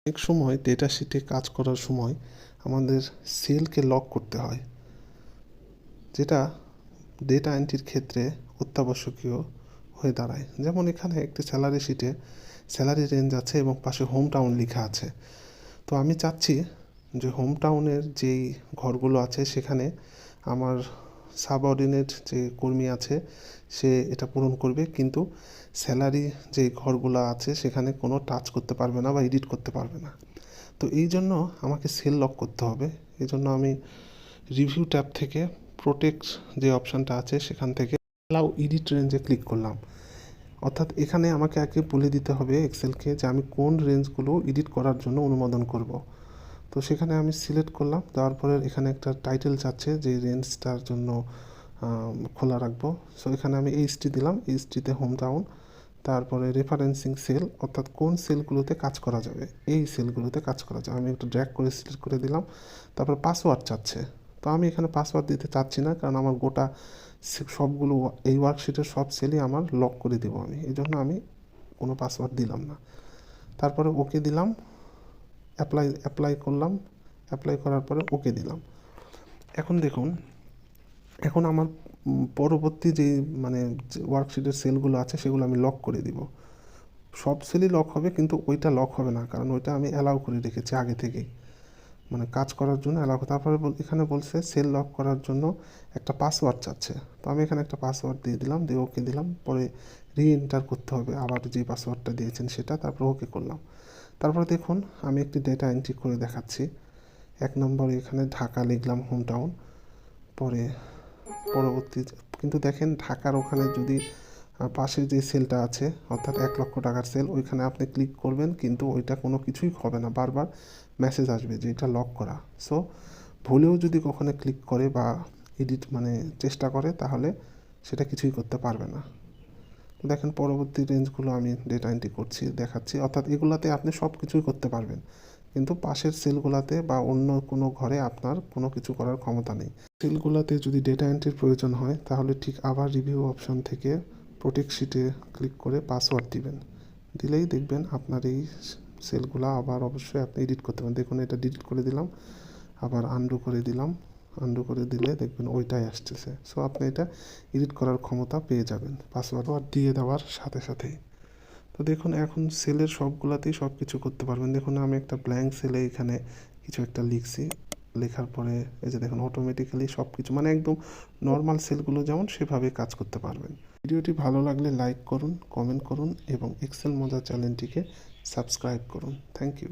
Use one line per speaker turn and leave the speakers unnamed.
অনেক সময় ডেটা শিটে কাজ করার সময় আমাদের সেলকে লক করতে হয়, যেটা ডেটা এন্ট্রির ক্ষেত্রে অত্যাবশ্যকীয় হয়ে দাঁড়ায়। যেমন এখানে একটি স্যালারি শিটে স্যালারি রেঞ্জ আছে এবং পাশে হোম টাউন লেখা আছে। তো আমি চাচ্ছি যে হোম টাউনের যেই ঘরগুলো আছে সেখানে আমার সাবঅর্ডিনেট যে কর্মী আছে সে এটা পূরণ করবে, কিন্তু স্যালারি যে ঘরগুলো আছে সেখানে কোনো টাচ করতে পারবে না বা এডিট করতে পারবে না। তো এই জন্য আমাকে সেল লক করতে হবে। এই জন্য আমি রিভিউ ট্যাব থেকে প্রোটেক্ট যে অপশানটা আছে সেখান থেকে অ্যালাউ এডিট রেঞ্জে ক্লিক করলাম। অর্থাৎ এখানে আমাকে আগে বলে দিতে হবে এক্সেলকে যে আমি কোন রেঞ্জগুলো এডিট করার জন্য অনুমোদন করব। তো সেখানে আমি সিলেক্ট করলাম, দেওয়ার পরে এখানে একটা টাইটেল চাচ্ছে যে রেঞ্জটার জন্য খোলা রাখবো। সো এখানে আমি এইচটি দিলাম, এইচটিতে হোম টাউন, তারপরে রেফারেন্সিং সেল অর্থাৎ কোন সেলগুলোতে কাজ করা যাবে, এই সেলগুলোতে কাজ করা যাবে আমি একটু ড্র্যাগ করে সিলেক্ট করে দিলাম। তারপর পাসওয়ার্ড চাচ্ছে, তো আমি এখানে পাসওয়ার্ড দিতে চাচ্ছি না, কারণ আমার গোটা সবগুলো এই ওয়ার্কশিটের সব সেলই আমার লক করে দেবো আমি, এই জন্য আমি কোনো পাসওয়ার্ড দিলাম না। তারপরে ওকে দিলাম, অ্যাপ্লাই করলাম, অ্যাপ্লাই করার পরে ওকে দিলাম। এখন দেখুন, এখন আমার পরবর্তী যে মানে ওয়ার্কশিটের সেলগুলো আছে সেগুলো আমি লক করে দিব। সব সেলই লক হবে, কিন্তু ওইটা লক হবে না, কারণ ওইটা আমি অ্যালাউ করে রেখেছি আগে থেকেই, মানে কাজ করার জন্য অ্যালাউ। তারপরে এখানে বলছে সেল লক করার জন্য একটা পাসওয়ার্ড চাচ্ছে, তো আমি এখানে একটা পাসওয়ার্ড দিয়ে দিলাম, দিয়ে ওকে দিলাম। পরে রিএন্টার করতে হবে আবার যে পাসওয়ার্ডটা দিয়েছেন সেটা, তারপর ওকে করলাম। তারপরে দেখুন আমি একটি ডেটা এন্ট্রি করে দেখাচ্ছি। 1 নম্বরে এখানে ঢাকা লিখলাম, হোম টাউন। পরে পরবর্তী, কিন্তু দেখেন ঢাকার ওখানে যদি পাশে যে সেলটা আছে অর্থাৎ 1 লক্ষ টাকার সেল, ওইখানে আপনি ক্লিক করবেন কিন্তু ওইটা কোনো কিছুই হবে না, বারবার মেসেজ আসবে যে এটা লক করা। সো ভুলেও যদি কখনো ক্লিক করে বা এডিট মানে চেষ্টা করে তাহলে সেটা কিছুই করতে পারবে না। তো দেখেন পরবর্তী রেঞ্জগুলো আমি ডেটা এন্ট্রি করছি, দেখাচ্ছি। অর্থাৎ এগুলাতে আপনি সব কিছুই করতে পারবেন, কিন্তু পাশের সেলগুলাতে বা অন্য কোনো ঘরে আপনার কোনো কিছু করার ক্ষমতা নেই। সেলগুলাতে যদি ডেটা এন্ট্রির প্রয়োজন হয় তাহলে ঠিক আবার রিভিউ অপশন থেকে প্রোটেক্ট শিটে ক্লিক করে পাসওয়ার্ড দিবেন, দিলেই দেখবেন আপনার এই সেলগুলো আবার অবশ্যই আপনি এডিট করতে পারেন। দেখুন এটা ডিলিট করে দিলাম, আবার আনডু করে দিলাম, আনডু করে দিলে দেখবেন ওইটাই আসতেছে। সো আপনি এটা এডিট করার ক্ষমতা পেয়ে যাবেন পাসওয়ার্ড দিয়ে দেওয়ার সাথে সাথেই। তো দেখুন এখন সেলের সবগুলাতেই সব কিছু করতে পারবেন। দেখুন আমি একটা ব্ল্যাঙ্ক সেলে এখানে কিছু একটা লিখছি, লেখার পরে এই যে দেখুন অটোমেটিক্যালি সব কিছু মানে একদম নর্মাল সেলগুলো যেমন সেভাবে কাজ করতে পারবেন। ভিডিওটি ভালো লাগলে লাইক করুন, কমেন্ট করুন এবং এক্সেল মজা চ্যানেলটিকে সাবস্ক্রাইব করুন। Thank you.